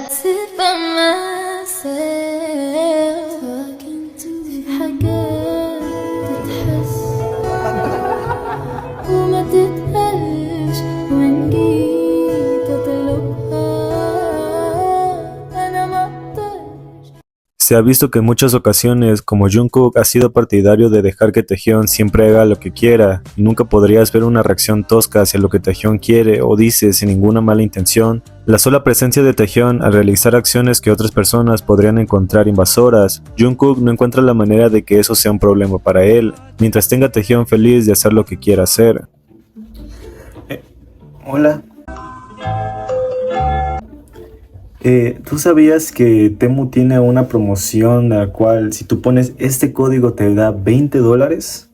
sit by myself talking to حاجات تتحس وما تتقالش وإن جيت أطلبها أنا ما أقدرش. Se ha visto que en muchas ocasiones, como Jungkook ha sido partidario de dejar que Taehyun siempre haga lo que quiera, y nunca podrías ver una reacción tosca hacia lo que Taehyun quiere o dice sin ninguna mala intención, la sola presencia de Taehyun al realizar acciones que otras personas podrían encontrar invasoras, Jungkook no encuentra la manera de que eso sea un problema para él, mientras tenga a Taehyun feliz de hacer lo que quiera hacer. Hola. ¿Tú sabías que Temu tiene una promoción en la cual si tú pones este código te da $20?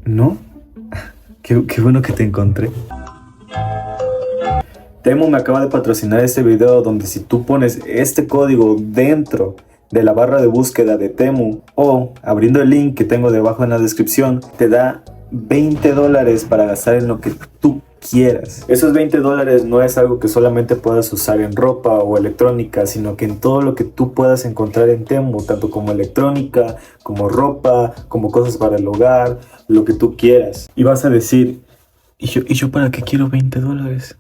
¿No? Qué bueno que te encontré. Temu me acaba de patrocinar este video donde si tú pones este código dentro de la barra de búsqueda de Temu o abriendo el link que tengo debajo en la descripción, te da $20 para gastar en lo que tú quieras. Esos $20 no es algo que solamente puedas usar en ropa o electrónica, sino que en todo lo que tú puedas encontrar en Temu, tanto como electrónica, como ropa, como cosas para el hogar, lo que tú quieras. Y vas a decir, ¿y yo para qué quiero $20?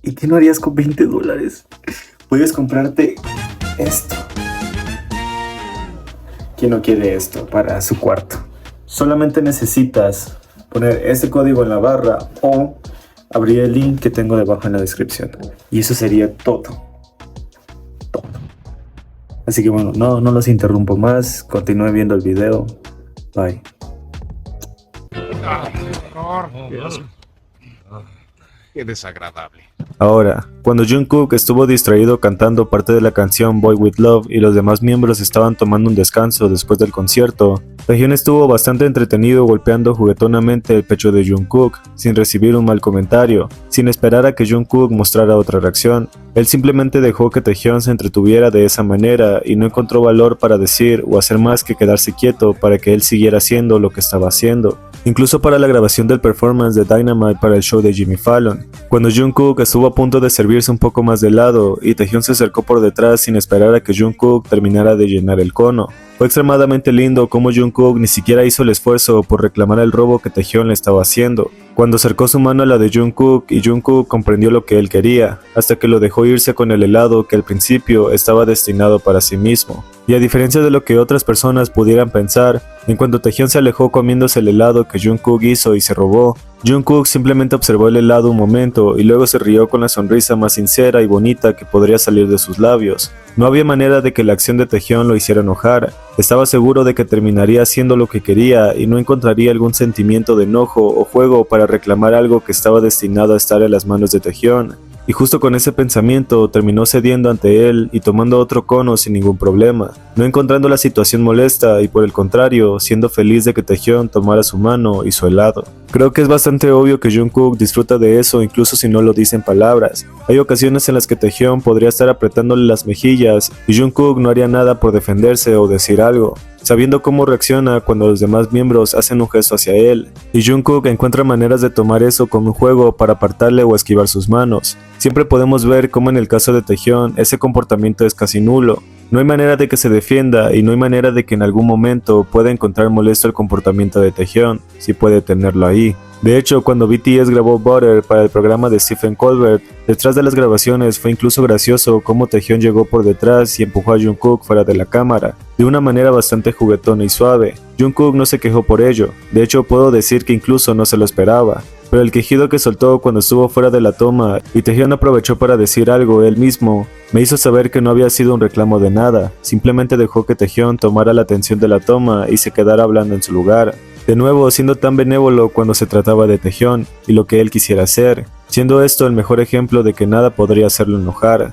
¿Y qué no harías con $20? Puedes comprarte esto. ¿Quién no quiere esto para su cuarto? Solamente necesitas poner ese código en la barra o abrir el link que tengo debajo en la descripción. Y eso sería todo. Así que bueno, no los interrumpo más. Continúen viendo el video. Bye. Qué desagradable. Ahora, cuando Jungkook estuvo distraído cantando parte de la canción Boy With Love y los demás miembros estaban tomando un descanso después del concierto, Taehyun estuvo bastante entretenido golpeando juguetonamente el pecho de Jungkook, sin recibir un mal comentario, sin esperar a que Jungkook mostrara otra reacción. Él simplemente dejó que Taehyun se entretuviera de esa manera y no encontró valor para decir o hacer más que quedarse quieto para que él siguiera haciendo lo que estaba haciendo. Incluso para la grabación del performance de Dynamite para el show de Jimmy Fallon, cuando Jungkook estuvo a punto de servirse un poco más de lado y Taehyun se acercó por detrás sin esperar a que Jungkook terminara de llenar el cono. Fue extremadamente lindo como Jungkook ni siquiera hizo el esfuerzo por reclamar el robo que Taehyun le estaba haciendo, cuando acercó su mano a la de Jungkook y Jungkook comprendió lo que él quería, hasta que lo dejó irse con el helado que al principio estaba destinado para sí mismo. Y a diferencia de lo que otras personas pudieran pensar, en cuanto Taehyun se alejó comiéndose el helado que Jungkook hizo y se robó, Jungkook simplemente observó el helado un momento y luego se rió con la sonrisa más sincera y bonita que podría salir de sus labios. No había manera de que la acción de Taehyun lo hiciera enojar. Estaba seguro de que terminaría haciendo lo que quería y no encontraría algún sentimiento de enojo o juego para reclamar algo que estaba destinado a estar en las manos de Taehyun. Y justo con ese pensamiento terminó cediendo ante él y tomando otro cono sin ningún problema, no encontrando la situación molesta y por el contrario, siendo feliz de que Taehyun tomara su mano y su helado. Creo que es bastante obvio que Jungkook disfruta de eso incluso si no lo dice en palabras. Hay ocasiones en las que Taehyun podría estar apretándole las mejillas y Jungkook no haría nada por defenderse o decir algo, sabiendo cómo reacciona cuando los demás miembros hacen un gesto hacia él, y Jungkook encuentra maneras de tomar eso como un juego para apartarle o esquivar sus manos. Siempre podemos ver cómo en el caso de Taehyun ese comportamiento es casi nulo. No hay manera de que se defienda y no hay manera de que en algún momento pueda encontrar molesto el comportamiento de Taehyun, si puede tenerlo ahí. De hecho, cuando BTS grabó Butter para el programa de Stephen Colbert, detrás de las grabaciones fue incluso gracioso cómo Taehyun llegó por detrás y empujó a Jungkook fuera de la cámara, de una manera bastante juguetona y suave. Jungkook no se quejó por ello, de hecho puedo decir que incluso no se lo esperaba. Pero el quejido que soltó cuando estuvo fuera de la toma y Taehyun aprovechó para decir algo él mismo, me hizo saber que no había sido un reclamo de nada, simplemente dejó que Taehyun tomara la atención de la toma y se quedara hablando en su lugar. De nuevo, siendo tan benévolo cuando se trataba de Taehyun y lo que él quisiera hacer, siendo esto el mejor ejemplo de que nada podría hacerlo enojar.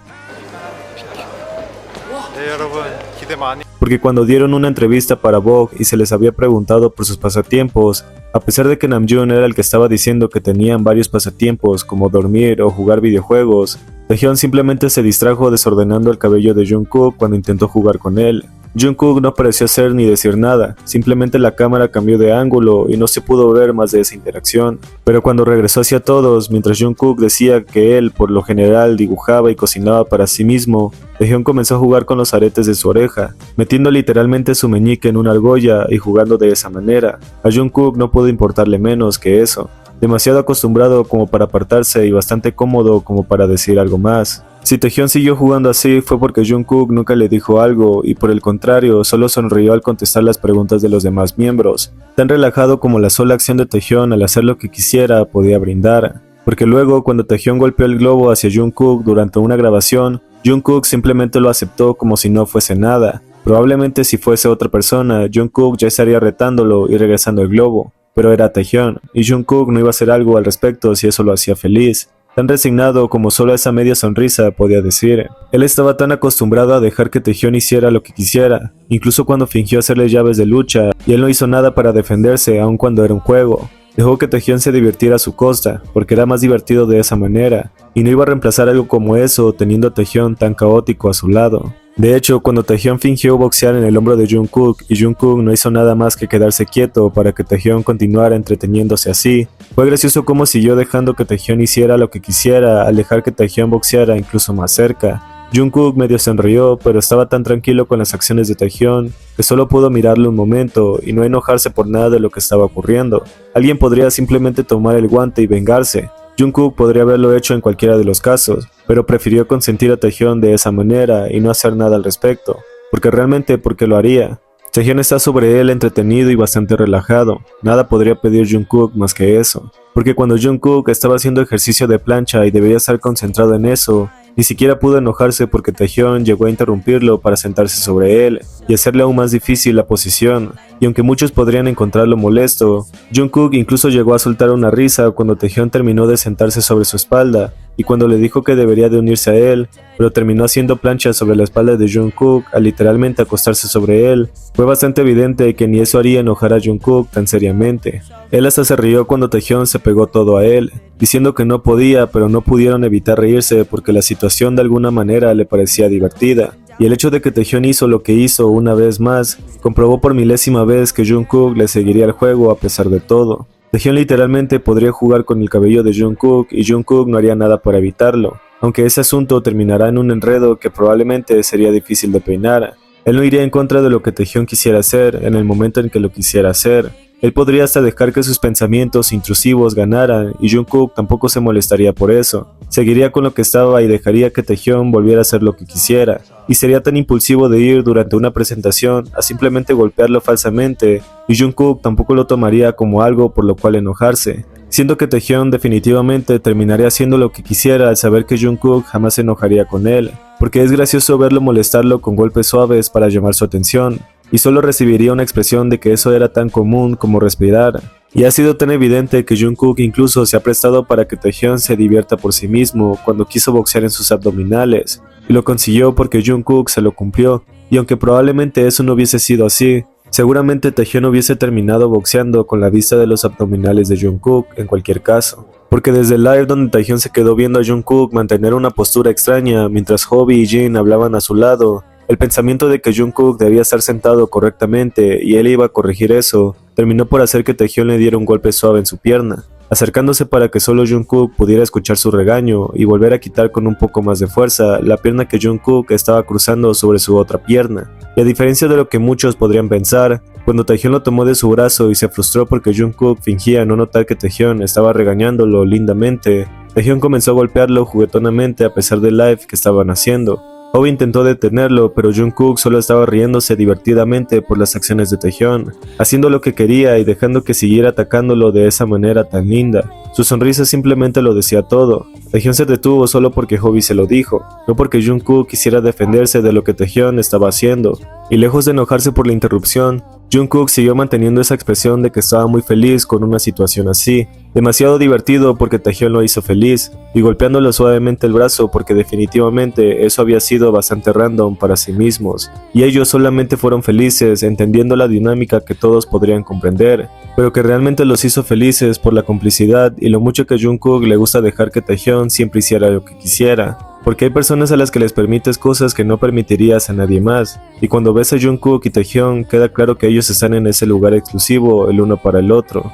Porque cuando dieron una entrevista para Vogue y se les había preguntado por sus pasatiempos, a pesar de que Namjoon era el que estaba diciendo que tenían varios pasatiempos como dormir o jugar videojuegos, Taehyun simplemente se distrajo desordenando el cabello de Jungkook cuando intentó jugar con él. Jungkook no pareció hacer ni decir nada, simplemente la cámara cambió de ángulo y no se pudo ver más de esa interacción. Pero cuando regresó hacia todos, mientras Jungkook decía que él por lo general dibujaba y cocinaba para sí mismo, Taehyung comenzó a jugar con los aretes de su oreja, metiendo literalmente su meñique en una argolla y jugando de esa manera. A Jungkook no pudo importarle menos que eso, demasiado acostumbrado como para apartarse y bastante cómodo como para decir algo más. Si Taehyung siguió jugando así fue porque Jungkook nunca le dijo algo y por el contrario solo sonrió al contestar las preguntas de los demás miembros, tan relajado como la sola acción de Taehyung al hacer lo que quisiera podía brindar. Porque luego cuando Taehyung golpeó el globo hacia Jungkook durante una grabación, Jungkook simplemente lo aceptó como si no fuese nada. Probablemente si fuese otra persona, Jungkook ya estaría retándolo y regresando el globo, pero era Taehyung, y Jungkook no iba a hacer algo al respecto si eso lo hacía feliz. Tan resignado como solo esa media sonrisa podía decir. Él estaba tan acostumbrado a dejar que Taehyung hiciera lo que quisiera, incluso cuando fingió hacerle llaves de lucha, y él no hizo nada para defenderse aun cuando era un juego. Dejó que Taehyung se divirtiera a su costa, porque era más divertido de esa manera, y no iba a reemplazar algo como eso teniendo a Taehyung tan caótico a su lado. De hecho, cuando Taehyung fingió boxear en el hombro de Jungkook y Jungkook no hizo nada más que quedarse quieto para que Taehyung continuara entreteniéndose así, fue gracioso cómo siguió dejando que Taehyung hiciera lo que quisiera al dejar que Taehyung boxeara incluso más cerca. Jungkook medio sonrió, pero estaba tan tranquilo con las acciones de Taehyung que solo pudo mirarlo un momento y no enojarse por nada de lo que estaba ocurriendo. Alguien podría simplemente tomar el guante y vengarse. Jungkook podría haberlo hecho en cualquiera de los casos, pero prefirió consentir a Taehyung de esa manera y no hacer nada al respecto, porque realmente ¿por qué lo haría? Taehyung está sobre él entretenido y bastante relajado, nada podría pedir Jungkook más que eso, porque cuando Jungkook estaba haciendo ejercicio de plancha y debería estar concentrado en eso, ni siquiera pudo enojarse porque Taehyung llegó a interrumpirlo para sentarse sobre él y hacerle aún más difícil la posición, y aunque muchos podrían encontrarlo molesto, Jungkook incluso llegó a soltar una risa cuando Taehyung terminó de sentarse sobre su espalda y cuando le dijo que debería de unirse a él, pero terminó haciendo planchas sobre la espalda de Jungkook al literalmente acostarse sobre él. Fue bastante evidente que ni eso haría enojar a Jungkook tan seriamente. Él hasta se rió cuando Taehyung se pegó todo a él, diciendo que no podía, pero no pudieron evitar reírse porque la situación de alguna manera le parecía divertida. Y el hecho de que Taehyung hizo lo que hizo una vez más, comprobó por milésima vez que Jungkook le seguiría el juego a pesar de todo. Taehyung literalmente podría jugar con el cabello de Jungkook y Jungkook no haría nada para evitarlo, aunque ese asunto terminará en un enredo que probablemente sería difícil de peinar. Él no iría en contra de lo que Taehyung quisiera hacer en el momento en que lo quisiera hacer. Él podría hasta dejar que sus pensamientos intrusivos ganaran y Jungkook tampoco se molestaría por eso. Seguiría con lo que estaba y dejaría que Taehyung volviera a hacer lo que quisiera. Y sería tan impulsivo de ir durante una presentación a simplemente golpearlo falsamente y Jungkook tampoco lo tomaría como algo por lo cual enojarse. Siendo que Taehyung definitivamente terminaría haciendo lo que quisiera al saber que Jungkook jamás se enojaría con él, porque es gracioso verlo molestarlo con golpes suaves para llamar su atención, y solo recibiría una expresión de que eso era tan común como respirar. Y ha sido tan evidente que Jungkook incluso se ha prestado para que Taehyung se divierta por sí mismo cuando quiso boxear en sus abdominales, y lo consiguió porque Jungkook se lo cumplió, y aunque probablemente eso no hubiese sido así, seguramente Taehyung hubiese terminado boxeando con la vista de los abdominales de Jungkook en cualquier caso. Porque desde el live donde Taehyung se quedó viendo a Jungkook mantener una postura extraña mientras Hobi y Jin hablaban a su lado, el pensamiento de que Jungkook debía estar sentado correctamente y él iba a corregir eso, terminó por hacer que Taehyung le diera un golpe suave en su pierna, acercándose para que solo Jungkook pudiera escuchar su regaño y volver a quitar con un poco más de fuerza la pierna que Jungkook estaba cruzando sobre su otra pierna. Y a diferencia de lo que muchos podrían pensar, cuando Taehyung lo tomó de su brazo y se frustró porque Jungkook fingía no notar que Taehyung estaba regañándolo lindamente, Taehyung comenzó a golpearlo juguetonamente a pesar del live que estaban haciendo. Hobi intentó detenerlo, pero Jungkook solo estaba riéndose divertidamente por las acciones de Taehyung, haciendo lo que quería y dejando que siguiera atacándolo de esa manera tan linda. Su sonrisa simplemente lo decía todo. Taehyung se detuvo solo porque Hobi se lo dijo, no porque Jungkook quisiera defenderse de lo que Taehyung estaba haciendo. Y lejos de enojarse por la interrupción, Jungkook siguió manteniendo esa expresión de que estaba muy feliz con una situación así, demasiado divertido porque Taehyung lo hizo feliz, y golpeándolo suavemente el brazo porque definitivamente eso había sido bastante random para sí mismos, y ellos solamente fueron felices entendiendo la dinámica que todos podrían comprender, pero que realmente los hizo felices por la complicidad y lo mucho que Jungkook le gusta dejar que Taehyung siempre hiciera lo que quisiera. porque hay personas a las que les permites cosas que no permitirías a nadie más, y cuando ves a Jungkook y Taehyung queda claro que ellos están en ese lugar exclusivo el uno para el otro.